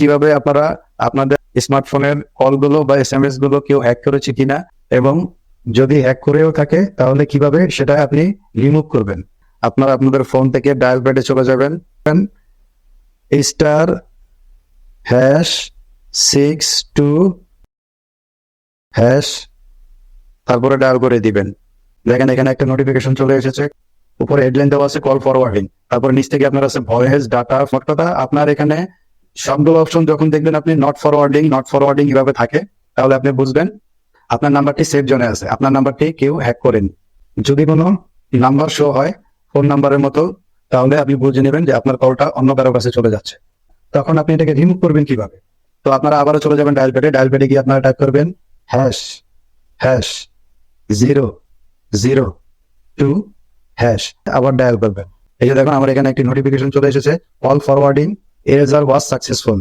কিভাবে আপনারা আপনাদের স্মার্টফোনের কলগুলো বা এসএমএস গুলো কেউ হ্যাক করেছে কিনা, এবং যদি হ্যাক করেও থাকে তাহলে কিভাবে সেটা আপনি রিমুভ করবেন। আপনারা আপনাদের ফোন থেকে ডায়াল প্যাডে চলে যাবেন, *62# তারপরে ডায়াল করে দিবেন। দেখেন এখানে একটা নোটিফিকেশন চলে এসেছে, উপরে হেডলাইন দেওয়া আছে কল ফরওয়ার্ডিং, তারপর নিচ থেকে আপনার আছে ভয়েস ডাটা ফটোটা। আপনার এখানে সবগুলো অপশন যখন দেখবেন আপনি নট ফরওয়ার্ডিং এভাবে থাকে, তাহলে আপনি বুঝবেন আপনার নাম্বারটি সেভ জোনে আছে, আপনার নাম্বারটি কেউ হ্যাক করেন। যদি কোনো নাম্বার শো হয় ফোন নাম্বারের মতো, তাহলে আপনি বুঝে নেবেন যে আপনার কলটা অন্য কারো কাছে চলে যাচ্ছে। তখন আপনি এটাকে রিমুভ করবেন কিভাবে? তো আপনারা আবারও চলে যাবেন ডায়াল প্যাডে গিয়ে আপনারা টাইপ করবেন ##002#, আবার ডায়াল করবেন। এই যে দেখুন আমার এখানে একটি নোটিফিকেশন চলে এসেছে, call forwarding eraser was successful.